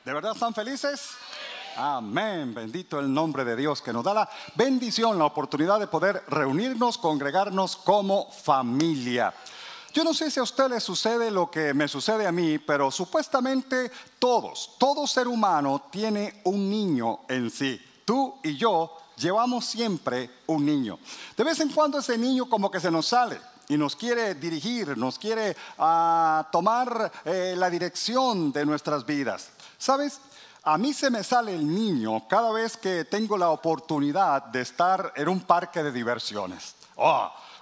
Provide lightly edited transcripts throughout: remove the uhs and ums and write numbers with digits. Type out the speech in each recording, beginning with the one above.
¿De verdad están felices? Amén, bendito el nombre de Dios, que nos da la bendición, la oportunidad de poder reunirnos, congregarnos como familia. Yo no sé si a usted le sucede lo que me sucede a mí, pero supuestamente todo ser humano tiene un niño en sí. Tú y yo llevamos siempre un niño. De vez en cuando ese niño como que se nos sale y nos quiere dirigir, nos quiere tomar la dirección de nuestras vidas. ¿Sabes? A mí se me sale el niño cada vez que tengo la oportunidad de estar en un parque de diversiones.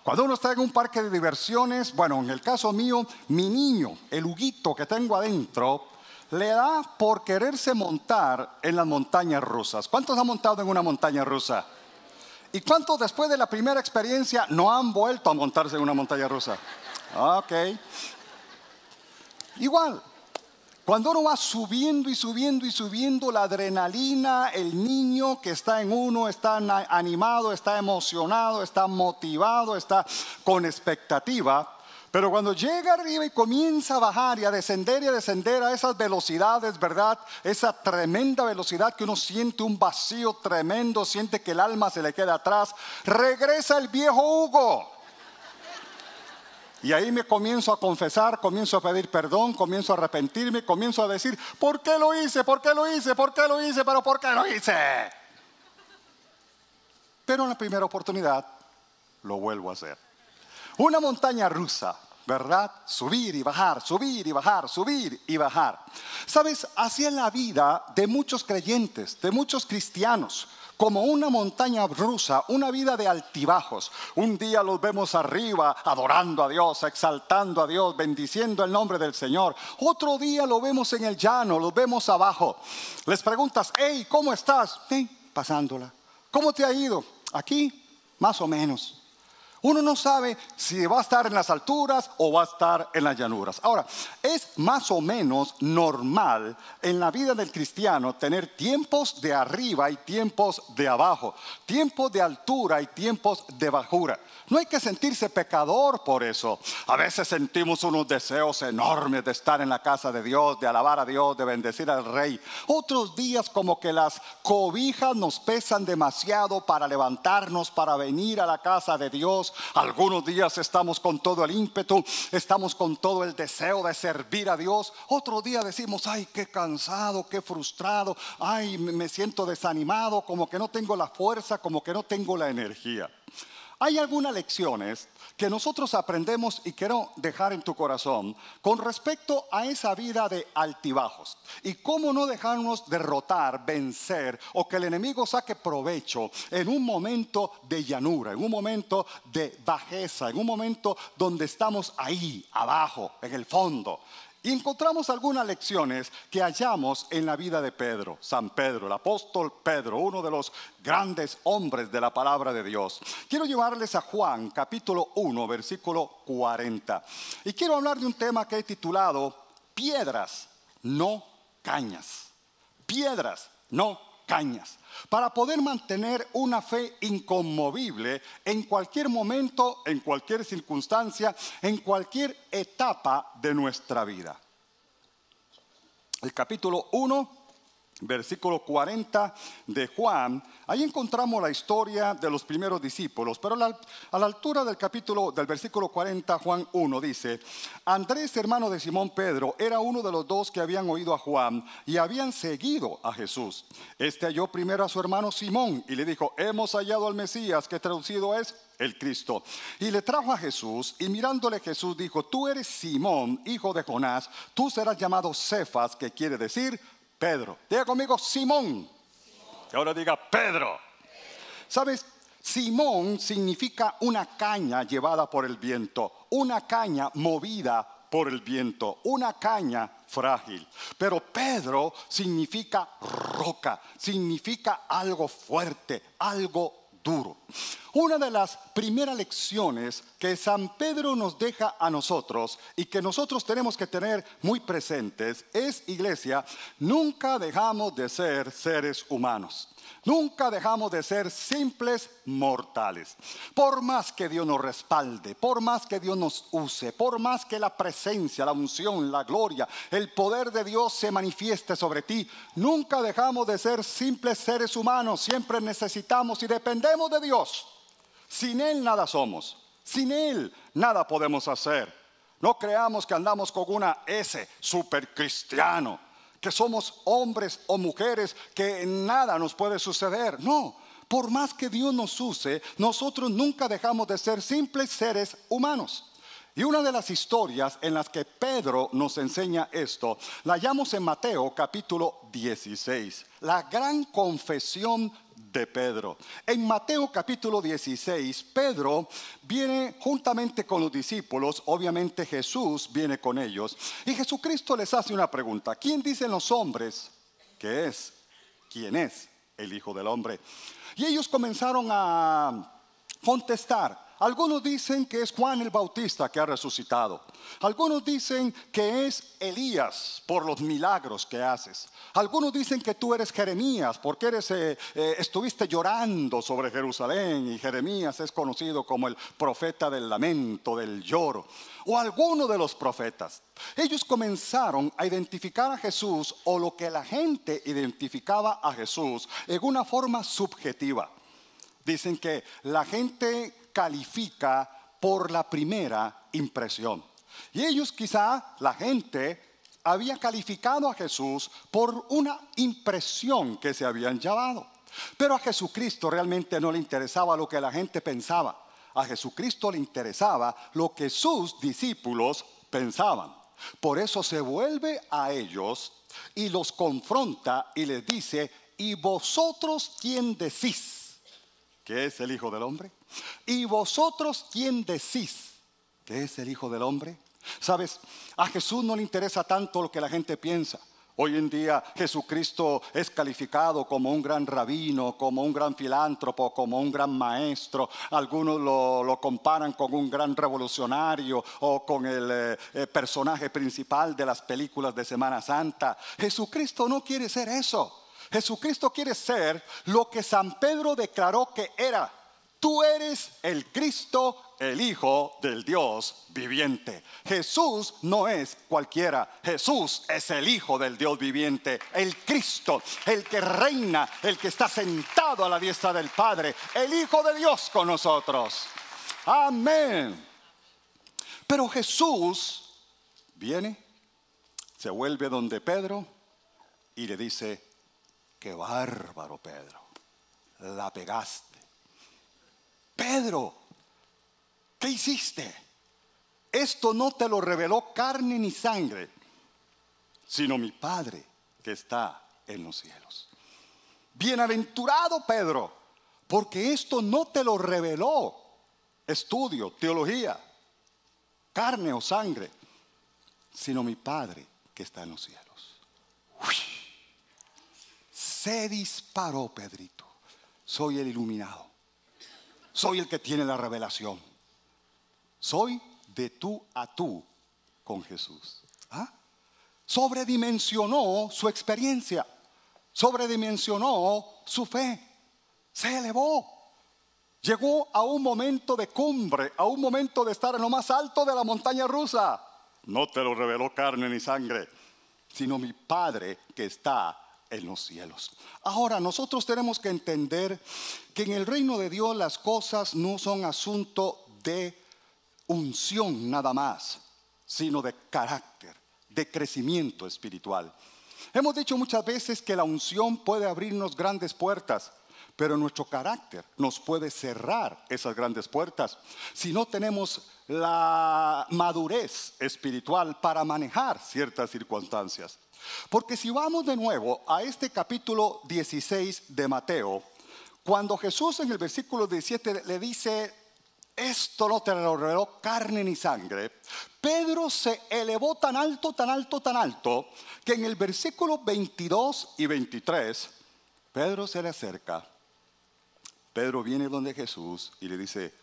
Cuando uno está en un parque de diversiones, bueno, en el caso mío, mi niño, el Huguito que tengo adentro, le da por quererse montar en las montañas rusas. ¿Cuántos han montado en una montaña rusa? ¿Y cuántos después de la primera experiencia no han vuelto a montarse en una montaña rusa? Ok. Igual. Cuando uno va subiendo y subiendo y subiendo la adrenalina, el niño que está en uno está animado, está emocionado, está motivado, está con expectativa. Pero cuando llega arriba y comienza a bajar y a descender a esas velocidades, ¿verdad? Esa tremenda velocidad que uno siente un vacío tremendo, siente que el alma se le queda atrás, regresa el viejo Hugo. Y ahí me comienzo a confesar, comienzo a pedir perdón, comienzo a arrepentirme, comienzo a decir, ¿por qué lo hice? ¿Por qué lo hice? ¿Por qué lo hice? ¿Pero por qué lo hice? Pero en la primera oportunidad lo vuelvo a hacer. Una montaña rusa, ¿verdad? Subir y bajar, subir y bajar, subir y bajar. ¿Sabes? Así es la vida de muchos creyentes, de muchos cristianos. Como una montaña rusa, una vida de altibajos. Un día los vemos arriba, adorando a Dios, exaltando a Dios, bendiciendo el nombre del Señor. Otro día lo vemos en el llano, los vemos abajo. Les preguntas, hey, ¿cómo estás? Pasándola. ¿Cómo te ha ido? Aquí, más o menos. Uno no sabe si va a estar en las alturas o va a estar en las llanuras. Ahora, es más o menos normal en la vida del cristiano tener tiempos de arriba y tiempos de abajo, tiempos de altura y tiempos de bajura. No hay que sentirse pecador por eso. A veces sentimos unos deseos enormes de estar en la casa de Dios, de alabar a Dios, de bendecir al Rey. Otros días como que las cobijas nos pesan demasiado para levantarnos, para venir a la casa de Dios. Algunos días estamos con todo el ímpetu, estamos con todo el deseo de servir a Dios. Otro día decimos, ay, qué cansado, qué frustrado, ay, me siento desanimado, como que no tengo la fuerza, como que no tengo la energía. Hay algunas lecciones que nosotros aprendemos y quiero dejar en tu corazón con respecto a esa vida de altibajos y cómo no dejarnos derrotar, vencer o que el enemigo saque provecho en un momento de llanura, en un momento de bajeza, en un momento donde estamos ahí abajo, en el fondo. Y encontramos algunas lecciones que hallamos en la vida de Pedro, San Pedro, el apóstol Pedro, uno de los grandes hombres de la palabra de Dios. Quiero llevarles a Juan, capítulo 1, versículo 40. Y quiero hablar de un tema que he titulado Piedras, no cañas. Piedras, no cañas. Para poder mantener una fe inconmovible en cualquier momento, en cualquier circunstancia, en cualquier etapa de nuestra vida. El capítulo 1, versículo 40 de Juan, ahí encontramos la historia de los primeros discípulos, pero a la altura del versículo 40, Juan 1 dice, Andrés, hermano de Simón Pedro, era uno de los dos que habían oído a Juan y habían seguido a Jesús. Este halló primero a su hermano Simón y le dijo, hemos hallado al Mesías, que traducido es el Cristo. Y le trajo a Jesús y mirándole Jesús dijo, tú eres Simón, hijo de Jonás, tú serás llamado Cefas, que quiere decir Pedro. Diga conmigo, Simón. Y ahora diga Pedro. ¿Sabes? Simón significa una caña llevada por el viento, una caña movida por el viento, una caña frágil. Pero Pedro significa roca, significa algo fuerte, algo duro. Una de las primeras lecciones que San Pedro nos deja a nosotros y que nosotros tenemos que tener muy presentes es, iglesia, nunca dejamos de ser seres humanos. Nunca dejamos de ser simples mortales. Por más que Dios nos respalde, por más que Dios nos use, por más que la presencia, la unción, la gloria, el poder de Dios se manifieste sobre ti, nunca dejamos de ser simples seres humanos. Siempre necesitamos y dependemos de Dios. Sin Él nada somos. Sin Él nada podemos hacer. No creamos que andamos con una S, super cristiano, que somos hombres o mujeres que nada nos puede suceder. No, por más que Dios nos use, nosotros nunca dejamos de ser simples seres humanos. Y una de las historias en las que Pedro nos enseña esto, la hallamos en Mateo capítulo 16, la gran confesión de Pedro. En Mateo capítulo 16, Pedro viene juntamente con los discípulos, obviamente Jesús viene con ellos, y Jesucristo les hace una pregunta: ¿quién dicen los hombres que es? ¿Quién es el Hijo del Hombre? Y ellos comenzaron a contestar. Algunos dicen que es Juan el Bautista que ha resucitado. Algunos dicen que es Elías por los milagros que haces. Algunos dicen que tú eres Jeremías porque estuviste llorando sobre Jerusalén, y Jeremías es conocido como el profeta del lamento, del lloro. O alguno de los profetas. Ellos comenzaron a identificar a Jesús, o lo que la gente identificaba a Jesús, en una forma subjetiva. Dicen que la gente califica por la primera impresión. Y ellos, quizá la gente había calificado a Jesús por una impresión que se habían llevado. Pero a Jesucristo realmente no le interesaba lo que la gente pensaba. A Jesucristo le interesaba lo que sus discípulos pensaban. Por eso se vuelve a ellos y los confronta y les dice: ¿y vosotros quién decís que es el Hijo del Hombre? ¿Y vosotros quién decís que es el Hijo del Hombre? Sabes, a Jesús no le interesa tanto lo que la gente piensa. Hoy en día Jesucristo es calificado como un gran rabino, como un gran filántropo, como un gran maestro. Algunos lo comparan con un gran revolucionario o con el personaje principal de las películas de Semana Santa. Jesucristo no quiere ser eso. Jesucristo quiere ser lo que San Pedro declaró que era. Tú eres el Cristo, el Hijo del Dios viviente. Jesús no es cualquiera. Jesús es el Hijo del Dios viviente, el Cristo, el que reina, el que está sentado a la diestra del Padre, el Hijo de Dios con nosotros. Amén. Pero Jesús viene, se vuelve donde Pedro y le dice: qué bárbaro, Pedro, la pegaste. Pedro, ¿qué hiciste? Esto no te lo reveló carne ni sangre, sino mi Padre que está en los cielos. Bienaventurado Pedro, porque esto no te lo reveló estudio, teología, carne o sangre, sino mi Padre que está en los cielos. Uy. Se disparó Pedrito. Soy el iluminado. Soy el que tiene la revelación. Soy de tú a tú con Jesús. Sobredimensionó su experiencia. Sobredimensionó su fe. Se elevó. Llegó a un momento de cumbre, a un momento de estar en lo más alto de la montaña rusa. No te lo reveló carne ni sangre, sino mi Padre que está en los cielos. Ahora, nosotros tenemos que entender que en el reino de Dios las cosas no son asunto de unción nada más, sino de carácter, de crecimiento espiritual. Hemos dicho muchas veces que la unción puede abrirnos grandes puertas, pero nuestro carácter nos puede cerrar esas grandes puertas si no tenemos la madurez espiritual para manejar ciertas circunstancias. Porque si vamos de nuevo a este capítulo 16 de Mateo, cuando Jesús en el versículo 17 le dice: esto no te lo reveló carne ni sangre, Pedro se elevó tan alto, tan alto, tan alto, que en el versículo 22 y 23, Pedro se le acerca Pedro viene donde Jesús y le dice,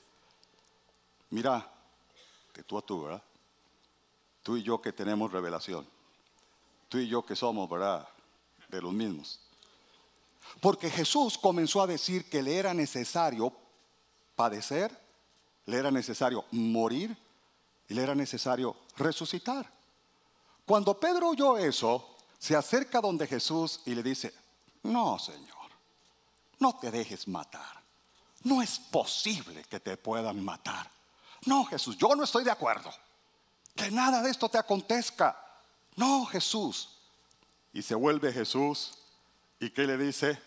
mira, de tú a tú, ¿verdad? Tú y yo que tenemos revelación. Tú y yo que somos, ¿verdad?, de los mismos. Porque Jesús comenzó a decir que le era necesario padecer, le era necesario morir y le era necesario resucitar. Cuando Pedro oyó eso, se acerca donde Jesús y le dice, no, Señor, no te dejes matar. No es posible que te puedan matar. No, Jesús, yo no estoy de acuerdo. Que nada de esto te acontezca. No, Jesús. Y se vuelve Jesús. ¿Y qué le dice?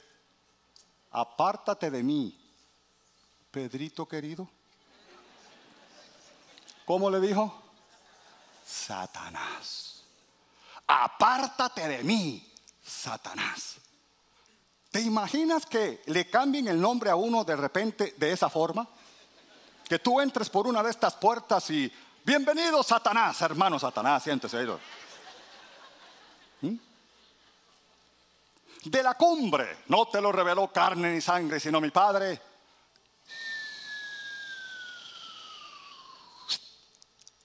Apártate de mí, Pedrito querido. ¿Cómo le dijo? Satanás. Apártate de mí, Satanás. ¿Te imaginas que le cambien el nombre a uno de repente de esa forma? Que tú entres por una de estas puertas y bienvenido Satanás, hermano Satanás, siéntese. De la cumbre, no te lo reveló carne ni sangre, sino mi Padre.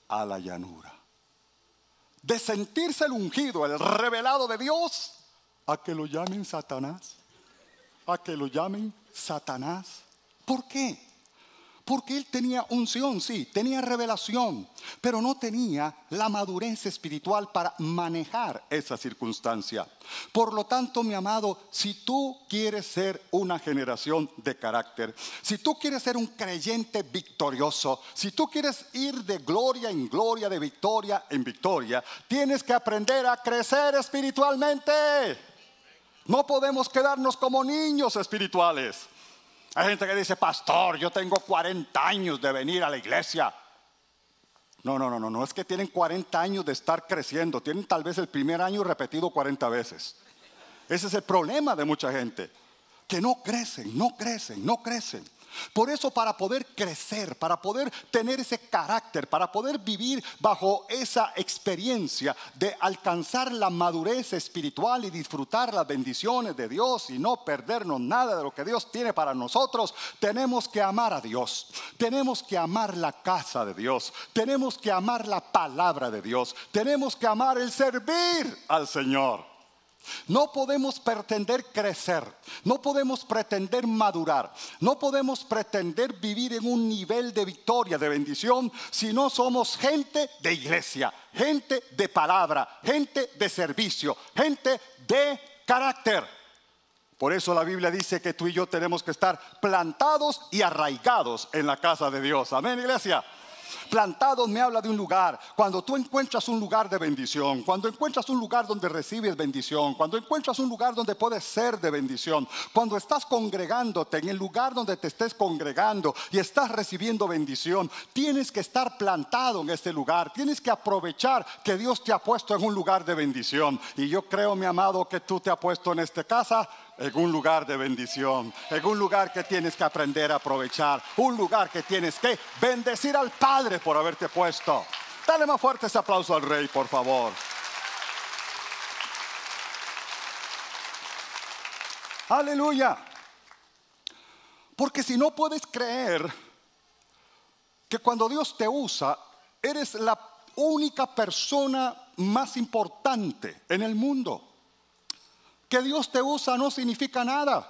A la llanura. De sentirse el ungido, el revelado de Dios, a que lo llamen Satanás. A que lo llamen Satanás. ¿Por qué? Porque él tenía unción, sí, tenía revelación, pero no tenía la madurez espiritual para manejar esa circunstancia. Por lo tanto, mi amado, si tú quieres ser una generación de carácter, si tú quieres ser un creyente victorioso, si tú quieres ir de gloria en gloria, de victoria en victoria, tienes que aprender a crecer espiritualmente. No podemos quedarnos como niños espirituales. Hay gente que dice, pastor, yo tengo 40 años de venir a la iglesia. No, es que tienen 40 años de estar creciendo. Tienen tal vez el primer año repetido 40 veces. Ese es el problema de mucha gente, que no crecen. Por eso, para poder crecer, para poder tener ese carácter, para poder vivir bajo esa experiencia de alcanzar la madurez espiritual y disfrutar las bendiciones de Dios y no perdernos nada de lo que Dios tiene para nosotros, tenemos que amar a Dios, tenemos que amar la casa de Dios, tenemos que amar la palabra de Dios, tenemos que amar el servir al Señor. No podemos pretender crecer, no podemos pretender madurar, no podemos pretender vivir en un nivel de victoria, de bendición, si no somos gente de iglesia, gente de palabra, gente de servicio, gente de carácter. Por eso la Biblia dice que tú y yo tenemos que estar plantados y arraigados en la casa de Dios. Amén, iglesia. Plantados me habla de un lugar. Cuando tú encuentras un lugar de bendición, cuando encuentras un lugar donde recibes bendición, cuando encuentras un lugar donde puedes ser de bendición, cuando estás congregándote en el lugar donde te estés congregando y estás recibiendo bendición, tienes que estar plantado en este lugar. Tienes que aprovechar que Dios te ha puesto en un lugar de bendición. Y yo creo, mi amado, que tú te has puesto en esta casa en un lugar de bendición, en un lugar que tienes que aprender a aprovechar, un lugar que tienes que bendecir al Padre por haberte puesto. Dale más fuerte ese aplauso al Rey, por favor. Aleluya. Porque si no puedes creer que cuando Dios te usa, eres la única persona más importante en el mundo. Que Dios te usa no significa nada.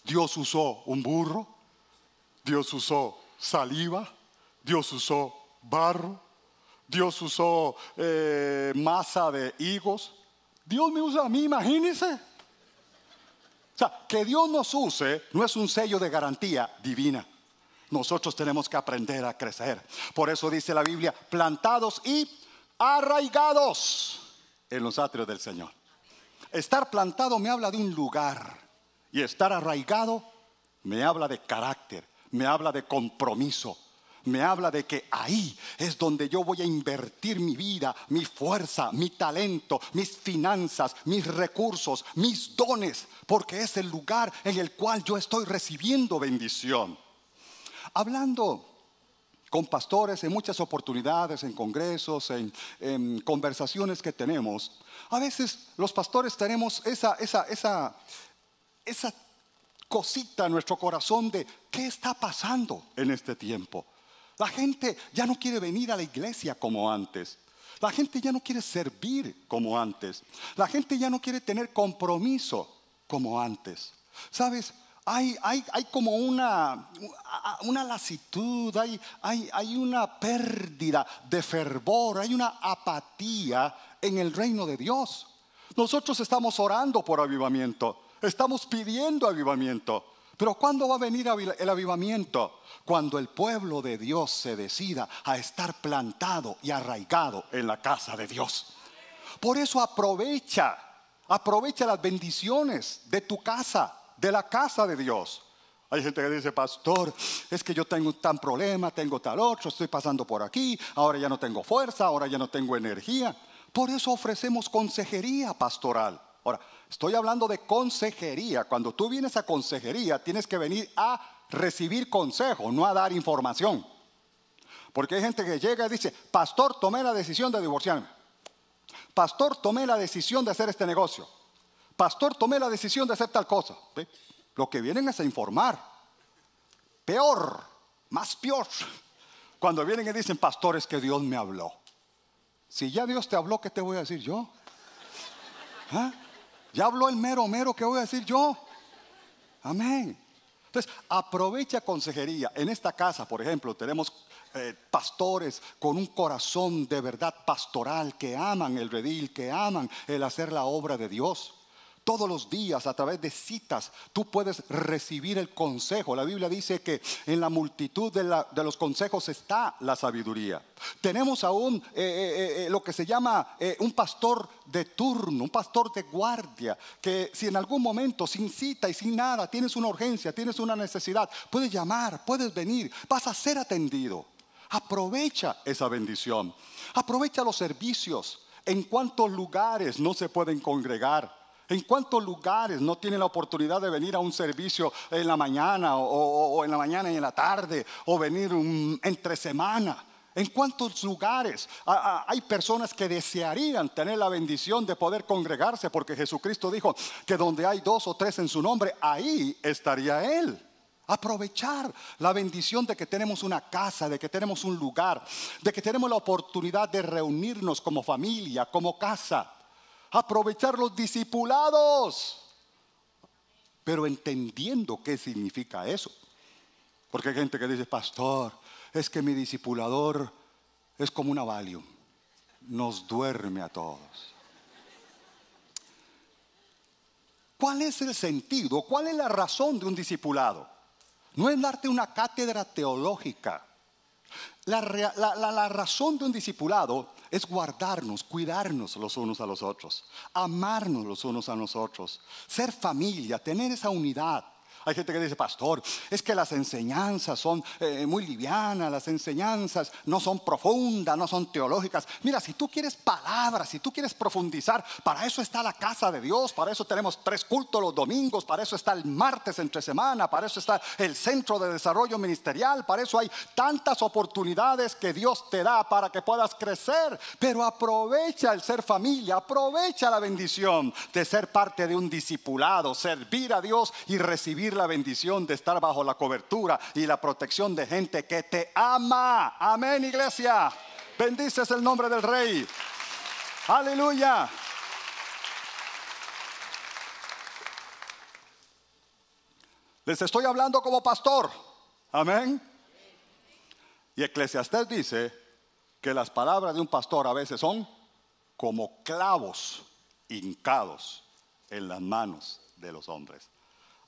Dios usó un burro, Dios usó saliva, Dios usó barro, Dios usó masa de higos. Dios me usa a mí, imagínense. O sea, que Dios nos use no es un sello de garantía divina. Nosotros tenemos que aprender a crecer. Por eso dice la Biblia, plantados y arraigados en los atrios del Señor. Estar plantado me habla de un lugar, y estar arraigado me habla de carácter, me habla de compromiso, me habla de que ahí es donde yo voy a invertir mi vida, mi fuerza, mi talento, mis finanzas, mis recursos, mis dones, porque es el lugar en el cual yo estoy recibiendo bendición. Hablando con pastores en muchas oportunidades, en congresos, en conversaciones que tenemos, a veces los pastores tenemos esa cosita en nuestro corazón de qué está pasando en este tiempo. La gente ya no quiere venir a la iglesia como antes. La gente ya no quiere servir como antes. La gente ya no quiere tener compromiso como antes. ¿Sabes? Hay como una lasitud, hay una pérdida de fervor, hay una apatía en el reino de Dios. Nosotros estamos orando por avivamiento, estamos pidiendo avivamiento. Pero ¿cuándo va a venir el avivamiento? Cuando el pueblo de Dios se decida a estar plantado y arraigado en la casa de Dios. Por eso aprovecha las bendiciones de tu casa, de la casa de Dios. Hay gente que dice, pastor, es que yo tengo tan problema, tengo tal otro, estoy pasando por aquí, ahora ya no tengo fuerza, ahora ya no tengo energía. Por eso ofrecemos consejería pastoral. Ahora, estoy hablando de consejería. Cuando tú vienes a consejería, tienes que venir a recibir consejo, no a dar información. Porque hay gente que llega y dice, pastor, tomé la decisión de divorciarme. Pastor, tomé la decisión de hacer este negocio. Pastor, tomé la decisión de hacer tal cosa. ¿Sí? Lo que vienen es a informar. Peor, más peor. Cuando vienen y dicen, pastor, es que Dios me habló. Si ya Dios te habló, ¿qué te voy a decir yo? ¿Ah? Ya habló el mero, ¿qué voy a decir yo? Amén. Entonces, aprovecha consejería. En esta casa, por ejemplo, tenemos pastores con un corazón de verdad pastoral, que aman el redil, que aman el hacer la obra de Dios. Todos los días, a través de citas, tú puedes recibir el consejo. La Biblia dice que en la multitud de los consejos está la sabiduría. Tenemos aún lo que se llama un pastor de turno, un pastor de guardia, que si en algún momento, sin cita y sin nada, tienes una urgencia, tienes una necesidad, puedes llamar, puedes venir, vas a ser atendido. Aprovecha esa bendición. Aprovecha los servicios. ¿En cuántos lugares no se pueden congregar? ¿En cuántos lugares no tienen la oportunidad de venir a un servicio en la mañana o en la mañana y en la tarde, o venir entre semana? ¿En cuántos lugares hay personas que desearían tener la bendición de poder congregarse? Porque Jesucristo dijo que donde hay 2 o 3 en su nombre, ahí estaría Él. Aprovechar la bendición de que tenemos una casa, de que tenemos un lugar, de que tenemos la oportunidad de reunirnos como familia, como casa. Aprovechar los discipulados, pero entendiendo qué significa eso. Porque hay gente que dice, pastor, es que mi discipulador es como una Valium, nos duerme a todos. ¿Cuál es el sentido? ¿Cuál es la razón de un discipulado? No es darte una cátedra teológica. La razón de un discipulado es guardarnos, cuidarnos los unos a los otros, amarnos los unos a los otros, ser familia, tener esa unidad. Hay gente que dice, pastor, es que las enseñanzas son muy livianas, las enseñanzas no son profundas, no son teológicas. Mira, si tú quieres palabras, si tú quieres profundizar, para eso está la casa de Dios, para eso tenemos 3 cultos los domingos, para eso está el martes entre semana, para eso está el centro de desarrollo ministerial, para eso hay tantas oportunidades que Dios te da para que puedas crecer. Pero aprovecha el ser familia, aprovecha la bendición de ser parte de un discipulado, servir a Dios y recibir la bendición de estar bajo la cobertura y la protección de gente que te ama. Amén, iglesia. Bendices el nombre del Rey. Aleluya. Les estoy hablando como pastor. Amén. Y Eclesiastés dice que las palabras de un pastor a veces son como clavos hincados en las manos de los hombres.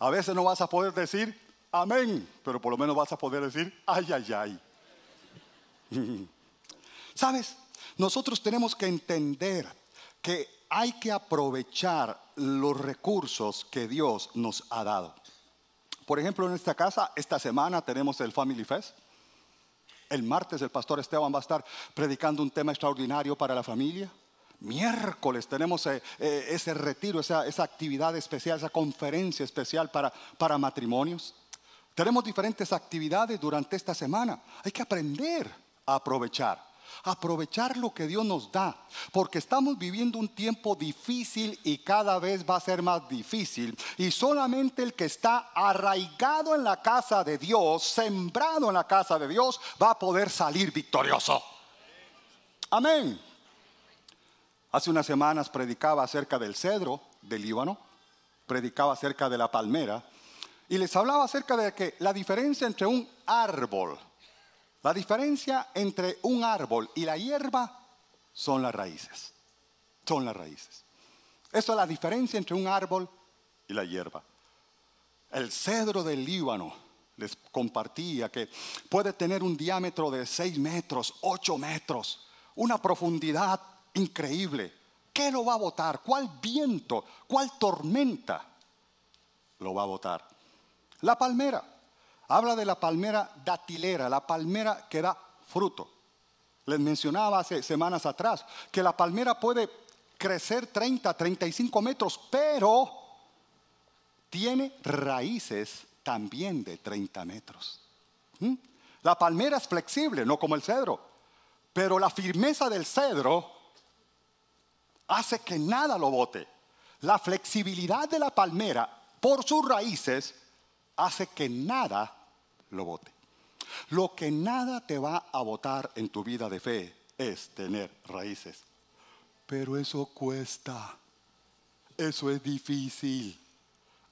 A veces no vas a poder decir amén, pero por lo menos vas a poder decir ay, ay, ay. ¿Sabes? Nosotros tenemos que entender que hay que aprovechar los recursos que Dios nos ha dado. Por ejemplo, en esta casa, esta semana tenemos el Family Fest. El martes el pastor Esteban va a estar predicando un tema extraordinario para la familia. Miércoles tenemos ese retiro, esa actividad especial, esa conferencia especial para matrimonios. Tenemos diferentes actividades durante esta semana. Hay que aprender a aprovechar. aprovechar lo que Dios nos da, porque estamos viviendo un tiempo difícil y cada vez va a ser más difícil. Y solamente el que está arraigado en la casa de Dios, sembrado en la casa de Dios, va a poder salir victorioso. Amén. Hace unas semanas predicaba acerca del cedro del Líbano, predicaba acerca de la palmera y les hablaba acerca de que la diferencia entre un árbol, la diferencia entre un árbol y la hierba son las raíces. Son las raíces. Eso es la diferencia entre un árbol y la hierba. El cedro del Líbano, les compartía que puede tener un diámetro de 6 metros, 8 metros, una profundidad increíble. ¿Qué lo va a botar? ¿Cuál viento? ¿Cuál tormenta lo va a botar? La palmera. Habla de la palmera datilera, la palmera que da fruto. Les mencionaba hace semanas atrás que la palmera puede crecer 30, 35 metros, pero tiene raíces también de 30 metros. La palmera es flexible, no como el cedro, pero la firmeza del cedro hace que nada lo bote. La flexibilidad de la palmera por sus raíces hace que nada lo bote. Lo que nada te va a botar en tu vida de fe es tener raíces. Pero eso cuesta. Eso es difícil.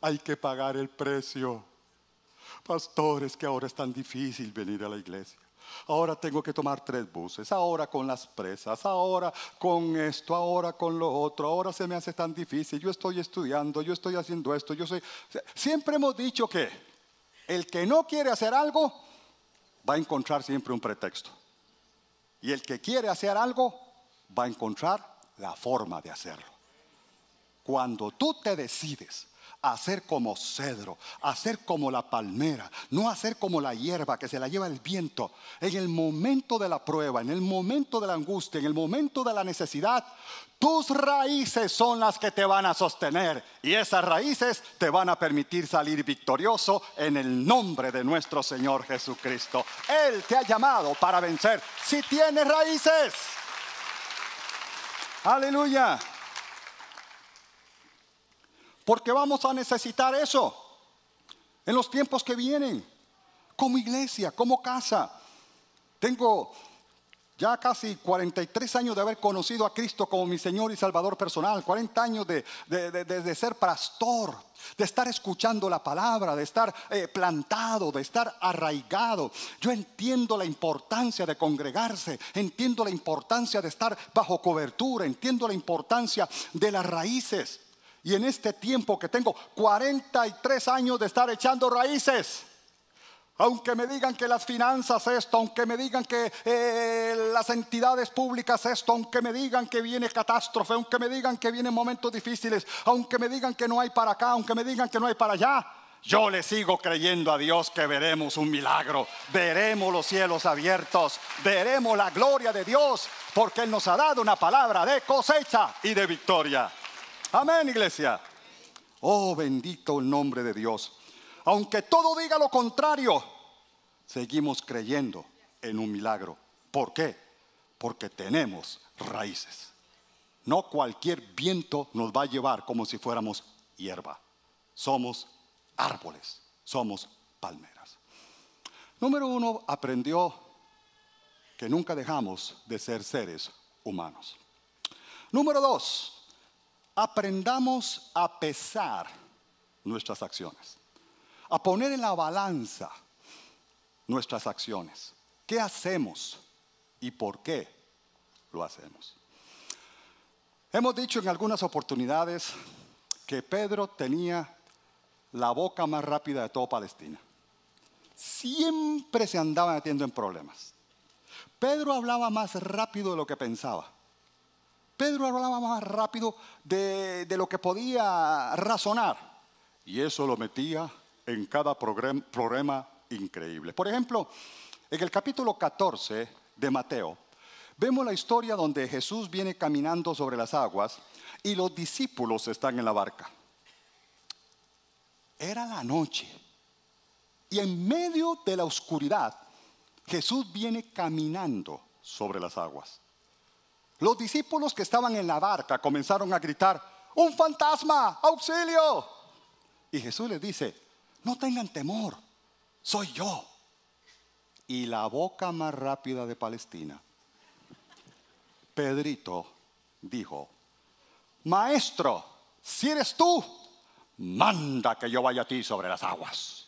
Hay que pagar el precio. Pastores, que ahora es tan difícil venir a la iglesia. Ahora tengo que tomar 3 buses, ahora con las presas, ahora con esto, ahora con lo otro, ahora se me hace tan difícil, yo estoy estudiando, yo estoy haciendo esto, Siempre hemos dicho que el que no quiere hacer algo va a encontrar siempre un pretexto. Y el que quiere hacer algo va a encontrar la forma de hacerlo. Cuando tú te decides hacer como cedro, hacer como la palmera, no hacer como la hierba que se la lleva el viento, en el momento de la prueba, en el momento de la angustia, en el momento de la necesidad, tus raíces son las que te van a sostener y esas raíces te van a permitir salir victorioso en el nombre de nuestro Señor Jesucristo. Él te ha llamado para vencer si tienes raíces. Aleluya. Porque vamos a necesitar eso en los tiempos que vienen, como iglesia, como casa. Tengo ya casi 43 años de haber conocido a Cristo como mi Señor y Salvador personal, 40 años de ser pastor, de estar escuchando la palabra, de estar plantado, de estar arraigado. Yo entiendo la importancia de congregarse, entiendo la importancia de estar bajo cobertura, entiendo la importancia de las raíces. Y en este tiempo que tengo 43 años de estar echando raíces, aunque me digan que las finanzas esto, aunque me digan que las entidades públicas esto, aunque me digan que viene catástrofe, aunque me digan que vienen momentos difíciles, aunque me digan que no hay para acá, aunque me digan que no hay para allá, yo le sigo creyendo a Dios que veremos un milagro, veremos los cielos abiertos, veremos la gloria de Dios, porque Él nos ha dado una palabra de cosecha y de victoria. Amén, iglesia. Oh, bendito el nombre de Dios. Aunque todo diga lo contrario, seguimos creyendo en un milagro. ¿Por qué? Porque tenemos raíces. No cualquier viento nos va a llevar como si fuéramos hierba. Somos árboles, somos palmeras. Número 1, aprendió que nunca dejamos de ser seres humanos. Número 2, aprendamos a pesar nuestras acciones, a poner en la balanza nuestras acciones. ¿Qué hacemos y por qué lo hacemos? Hemos dicho en algunas oportunidades que Pedro tenía la boca más rápida de toda Palestina. Siempre se andaba metiendo en problemas. Pedro hablaba más rápido de lo que pensaba. Pedro hablaba más rápido de lo que podía razonar. Y eso lo metía en cada problema increíble. Por ejemplo, en el capítulo 14 de Mateo, vemos la historia donde Jesús viene caminando sobre las aguas y los discípulos están en la barca. Era la noche. Y en medio de la oscuridad, Jesús viene caminando sobre las aguas. Los discípulos que estaban en la barca comenzaron a gritar: ¡un fantasma! ¡Auxilio! Y Jesús les dice: no tengan temor, soy yo. Y la boca más rápida de Palestina, Pedrito, dijo: Maestro, si eres tú, manda que yo vaya a ti sobre las aguas.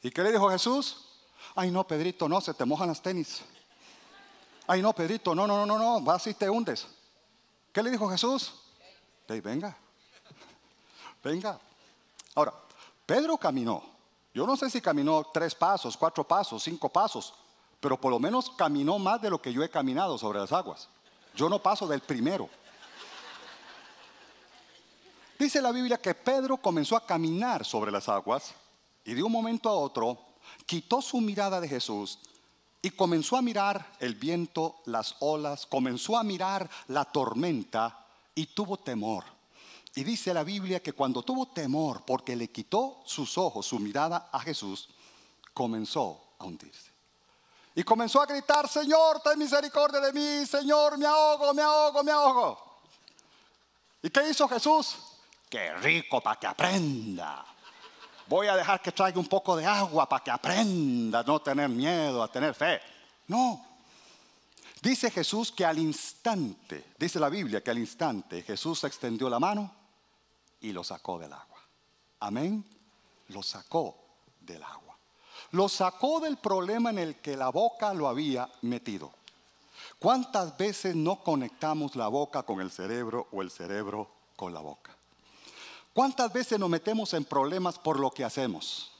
¿Y qué le dijo Jesús? Ay no, Pedrito, no, se te mojan las tenis. Ay no, Pedrito, no, vas y te hundes. ¿Qué le dijo Jesús? Hey, venga. Ahora, Pedro caminó. Yo no sé si caminó 3 pasos, 4 pasos, 5 pasos, pero por lo menos caminó más de lo que yo he caminado sobre las aguas. Yo no paso del primero. Dice la Biblia que Pedro comenzó a caminar sobre las aguas y de un momento a otro quitó su mirada de Jesús y comenzó a mirar el viento, las olas, comenzó a mirar la tormenta y tuvo temor. Y dice la Biblia que cuando tuvo temor, porque le quitó sus ojos, su mirada a Jesús, comenzó a hundirse. Y comenzó a gritar: Señor, ten misericordia de mí, Señor, me ahogo. ¿Y qué hizo Jesús? ¡Qué rico, para que aprenda! Voy a dejar que traiga un poco de agua para que aprenda a no tener miedo, a tener fe. No. Dice Jesús que al instante, dice la Biblia que al instante Jesús extendió la mano y lo sacó del agua. Amén. Lo sacó del agua. Lo sacó del problema en el que la boca lo había metido. ¿Cuántas veces no conectamos la boca con el cerebro o el cerebro con la boca? ¿Cuántas veces nos metemos en problemas por lo que hacemos?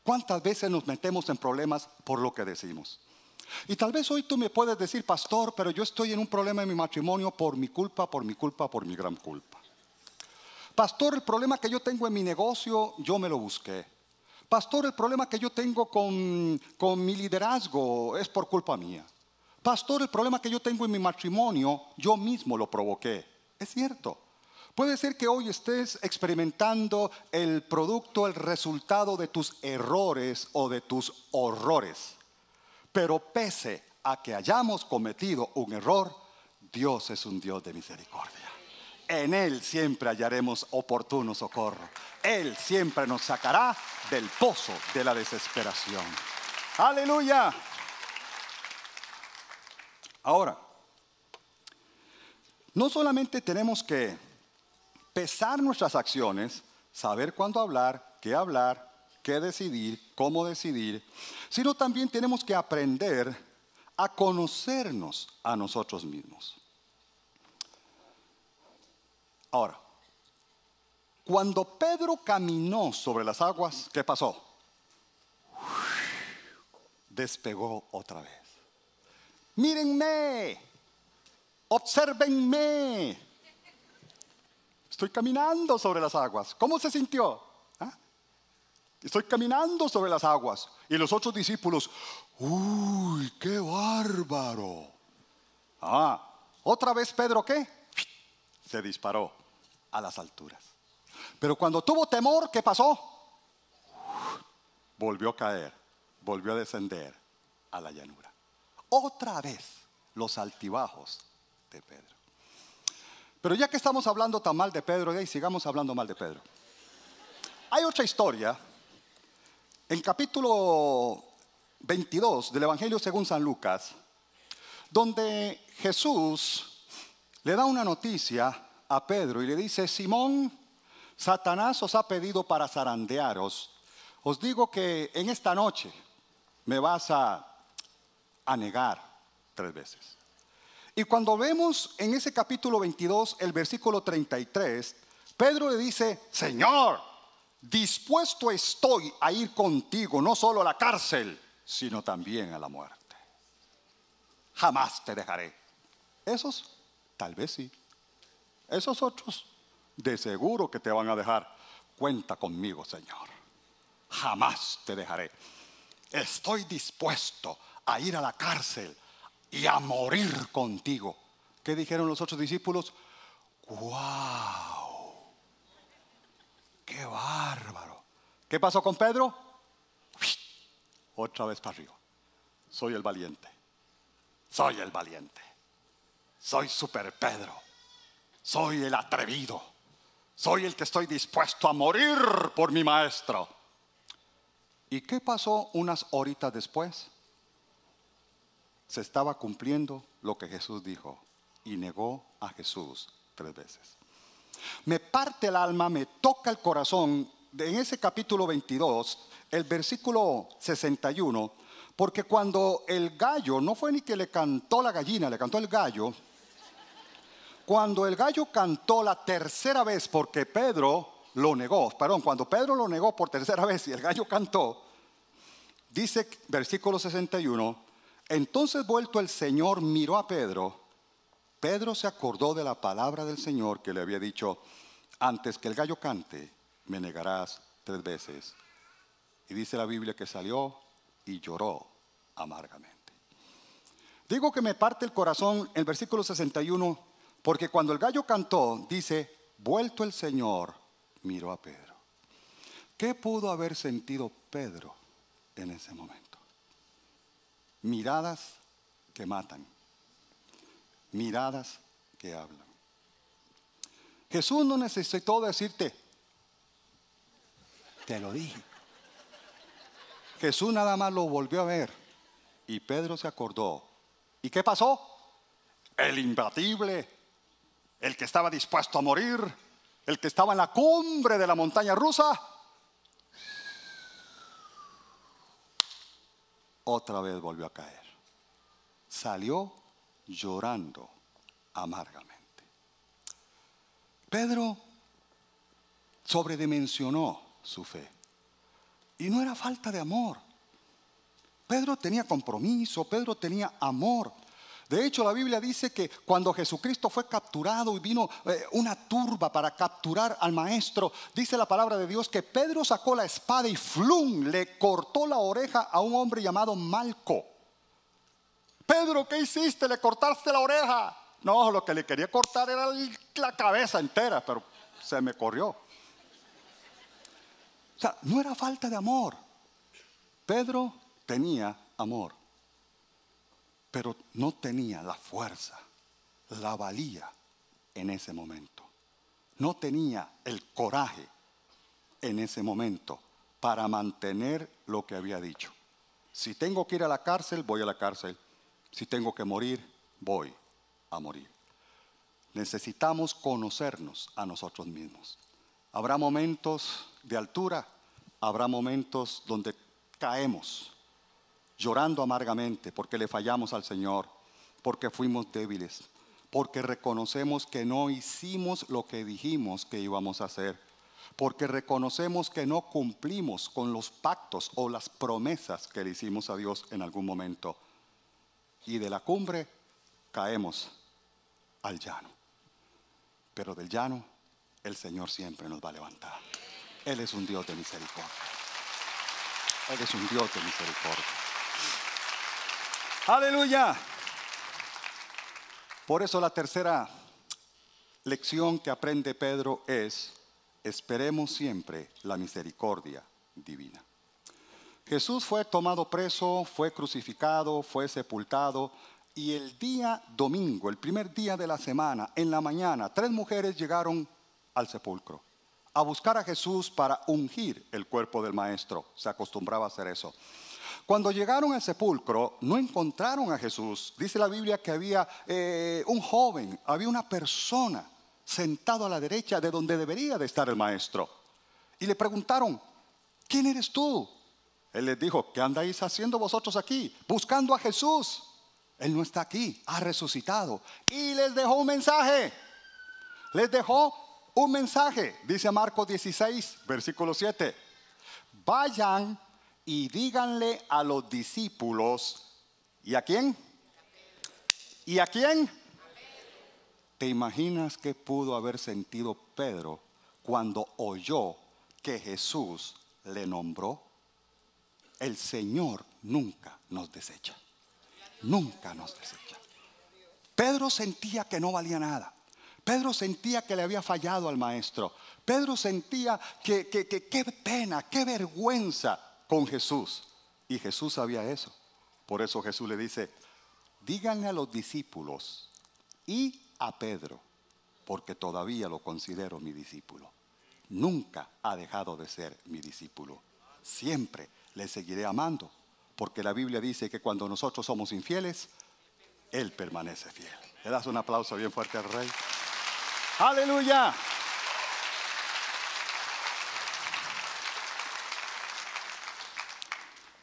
¿Cuántas veces nos metemos en problemas por lo que decimos? Y tal vez hoy tú me puedes decir: pastor, pero yo estoy en un problema en mi matrimonio por mi gran culpa. Pastor, el problema que yo tengo en mi negocio, yo me lo busqué. Pastor, el problema que yo tengo con mi liderazgo es por culpa mía. Pastor, el problema que yo tengo en mi matrimonio, yo mismo lo provoqué. Es cierto. Puede ser que hoy estés experimentando el producto, el resultado de tus errores o de tus horrores. Pero pese a que hayamos cometido un error, Dios es un Dios de misericordia. En Él siempre hallaremos oportuno socorro. Él siempre nos sacará del pozo de la desesperación. ¡Aleluya! Ahora, no solamente tenemos que pesar nuestras acciones, saber cuándo hablar, qué decidir, cómo decidir, sino también tenemos que aprender a conocernos a nosotros mismos. Ahora, cuando Pedro caminó sobre las aguas, ¿qué pasó? Despegó otra vez. Mírenme, obsérvenme. Estoy caminando sobre las aguas. ¿Cómo se sintió? Estoy caminando sobre las aguas. Y los otros discípulos: ¡uy, qué bárbaro! Otra vez Pedro, ¿qué? Se disparó a las alturas. Pero cuando tuvo temor, ¿qué pasó? Volvió a caer, volvió a descender a la llanura. Otra vez los altibajos de Pedro. Pero ya que estamos hablando tan mal de Pedro, sigamos hablando mal de Pedro. Hay otra historia en capítulo 22 del Evangelio según San Lucas, donde Jesús le da una noticia a Pedro y le dice: Simón, Satanás os ha pedido para zarandearos. Os digo que en esta noche me vas a negar 3 veces. Y cuando vemos en ese capítulo 22, el versículo 33, Pedro le dice: Señor, dispuesto estoy a ir contigo, no solo a la cárcel, sino también a la muerte. Jamás te dejaré. Esos, tal vez sí. Esos otros, de seguro que te van a dejar. Cuenta conmigo, Señor. Jamás te dejaré. Estoy dispuesto a ir a la cárcel y a morir contigo. ¿Qué dijeron los otros discípulos? ¡Wow! ¡Qué bárbaro! ¿Qué pasó con Pedro? Otra vez para arriba. Soy el valiente. soy el valiente, soy Super Pedro, soy el atrevido, soy el que estoy dispuesto a morir por mi maestro. ¿Y qué pasó unas horitas después? Se estaba cumpliendo lo que Jesús dijo y negó a Jesús 3 veces. Me parte el alma, me toca el corazón en ese capítulo 22, el versículo 61, porque cuando el gallo, no fue ni que le cantó la gallina, le cantó el gallo. Cuando el gallo cantó la tercera vez, porque Pedro lo negó, cuando Pedro lo negó por tercera vez y el gallo cantó, dice versículo 61, entonces vuelto el Señor miró a Pedro. Pedro se acordó de la palabra del Señor que le había dicho, antes que el gallo cante, me negarás 3 veces. Y dice la Biblia que salió y lloró amargamente. Digo que me parte el corazón el versículo 61, porque cuando el gallo cantó, dice, vuelto el Señor, miró a Pedro. ¿Qué pudo haber sentido Pedro en ese momento? Miradas que matan, miradas que hablan. Jesús no necesitó decirte, te lo dije. Jesús nada más lo volvió a ver y Pedro se acordó. ¿Y qué pasó? El imbatible, el que estaba dispuesto a morir, el que estaba en la cumbre de la montaña rusa, otra vez volvió a caer. Salió llorando amargamente. Pedro sobredimensionó su fe. Y no era falta de amor. Pedro tenía compromiso, Pedro tenía amor. De hecho, la Biblia dice que cuando Jesucristo fue capturado y vino una turba para capturar al maestro, dice la palabra de Dios que Pedro sacó la espada y ¡flum!, le cortó la oreja a un hombre llamado Malco. Pedro, ¿qué hiciste? ¿Le cortaste la oreja? No, lo que le quería cortar era la cabeza entera, pero se me corrió. O sea, no era falta de amor. Pedro tenía amor, pero no tenía la fuerza, la valía en ese momento. No tenía el coraje en ese momento para mantener lo que había dicho. Si tengo que ir a la cárcel, voy a la cárcel. Si tengo que morir, voy a morir. Necesitamos conocernos a nosotros mismos. Habrá momentos de altura, habrá momentos donde caemos llorando amargamente porque le fallamos al Señor, porque fuimos débiles, porque reconocemos que no hicimos lo que dijimos que íbamos a hacer, porque reconocemos que no cumplimos con los pactos o las promesas que le hicimos a Dios en algún momento. Y de la cumbre caemos al llano. Pero del llano el Señor siempre nos va a levantar. Él es un Dios de misericordia. Él es un Dios de misericordia. ¡Aleluya! Por eso la tercera lección que aprende Pedro es: esperemos siempre la misericordia divina. Jesús fue tomado preso, fue crucificado, fue sepultado, y el día domingo, el primer día de la semana, en la mañana, 3 mujeres llegaron al sepulcro a buscar a Jesús para ungir el cuerpo del maestro. Se acostumbraba a hacer eso. Cuando llegaron al sepulcro, no encontraron a Jesús. Dice la Biblia que había un joven, había una persona sentado a la derecha de donde debería de estar el maestro. Y le preguntaron, ¿quién eres tú? Él les dijo, ¿qué andáis haciendo vosotros aquí? Buscando a Jesús. Él no está aquí, ha resucitado. Y les dejó un mensaje. Les dejó un mensaje. Dice Marcos 16, versículo 7. Vayan y díganle a los discípulos. ¿Y a quién? ¿Y a quién? ¿Te imaginas qué pudo haber sentido Pedro cuando oyó que Jesús le nombró? El Señor nunca nos desecha. Nunca nos desecha. Pedro sentía que no valía nada. Pedro sentía que le había fallado al maestro. Pedro sentía que qué pena, qué vergüenza con Jesús. Y Jesús sabía eso. Por eso Jesús le dice, díganle a los discípulos y a Pedro, porque todavía lo considero mi discípulo. Nunca ha dejado de ser mi discípulo. Siempre le seguiré amando, porque la Biblia dice que cuando nosotros somos infieles, Él permanece fiel. Le das un aplauso bien fuerte al Rey. ¡Aleluya!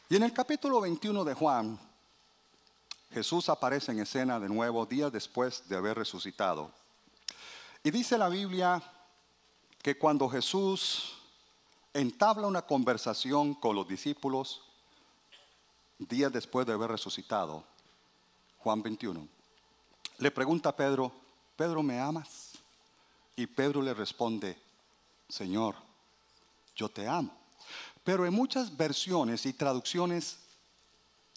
Y en el capítulo 21 de Juan, Jesús aparece en escena de nuevo días después de haber resucitado. Y dice la Biblia que cuando Jesús entabla una conversación con los discípulos, días después de haber resucitado, Juan 21, le pregunta a Pedro, Pedro, ¿me amas? Y Pedro le responde, Señor, yo te amo. Pero en muchas versiones y traducciones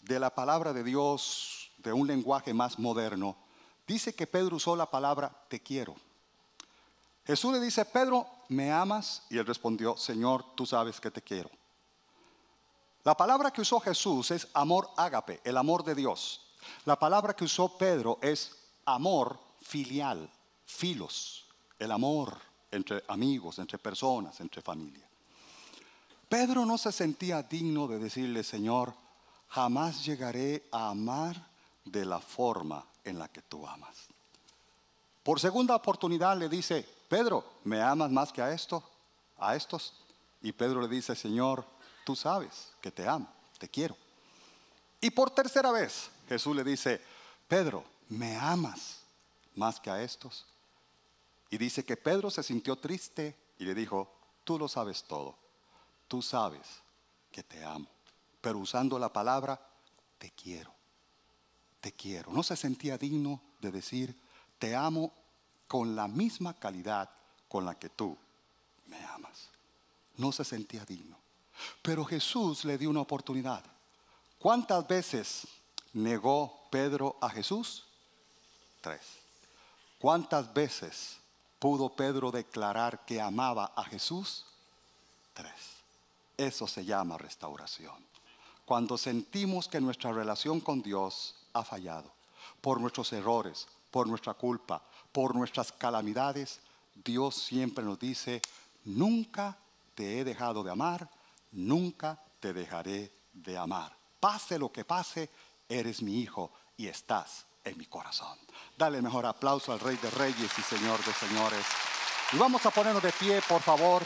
de la palabra de Dios, de un lenguaje más moderno, dice que Pedro usó la palabra te quiero. Jesús le dice, Pedro, ¿me amas? Y él respondió, Señor, tú sabes que te quiero. La palabra que usó Jesús es amor ágape, el amor de Dios. La palabra que usó Pedro es amor filial, filos, el amor entre amigos, entre personas, entre familia. Pedro no se sentía digno de decirle, Señor, jamás llegaré a amar de la forma en la que tú amas. Por segunda oportunidad le dice, Pedro, ¿me amas más que a estos? Y Pedro le dice, Señor, tú sabes que te amo, te quiero. Y por tercera vez Jesús le dice, Pedro, ¿me amas más que a estos? Y dice que Pedro se sintió triste y le dijo, tú lo sabes todo, tú sabes que te amo. Pero usando la palabra, te quiero, te quiero. No se sentía digno de decir, te amo con la misma calidad con la que tú me amas. No se sentía digno. Pero Jesús le dio una oportunidad. ¿Cuántas veces negó Pedro a Jesús? 3. ¿Cuántas veces pudo Pedro declarar que amaba a Jesús? 3. Eso se llama restauración. Cuando sentimos que nuestra relación con Dios ha fallado, por nuestros errores, por nuestra culpa, por nuestras calamidades, Dios siempre nos dice, nunca te he dejado de amar, nunca te dejaré de amar. Pase lo que pase, eres mi hijo y estás en mi corazón. Dale el mejor aplauso al Rey de Reyes y Señor de Señores. Y vamos a ponernos de pie, por favor.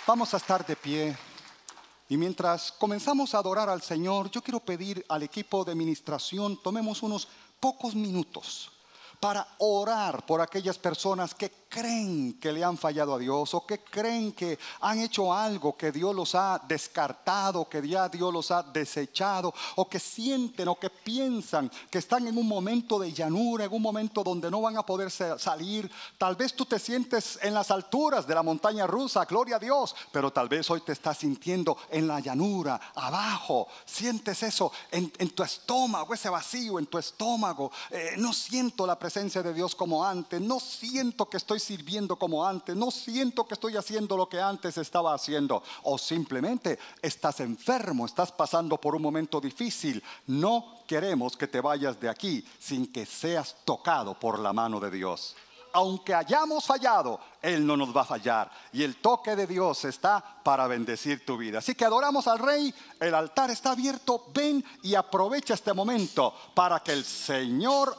Vamos a estar de pie. Y mientras comenzamos a adorar al Señor, yo quiero pedir al equipo de administración, tomemos unos pocos minutos para orar por aquellas personas que creen que le han fallado a Dios o que creen que han hecho algo que Dios los ha descartado, que ya Dios los ha desechado, o que sienten o que piensan que están en un momento de llanura, en un momento donde no van a poder salir. Tal vez tú te sientes en las alturas de la montaña rusa, gloria a Dios, pero tal vez hoy te estás sintiendo en la llanura, abajo. Sientes eso en tu estómago, ese vacío en tu estómago. No siento la presencia de Dios como antes, no siento que estoy sirviendo como antes, no siento que estoy haciendo lo que antes estaba haciendo, o simplemente estás enfermo, estás pasando por un momento difícil. No queremos que te vayas de aquí sin que seas tocado por la mano de Dios. Aunque hayamos fallado, Él no nos va a fallar, y el toque de Dios está para bendecir tu vida. Así que adoramos al Rey, el altar está abierto, ven y aprovecha este momento para que el Señor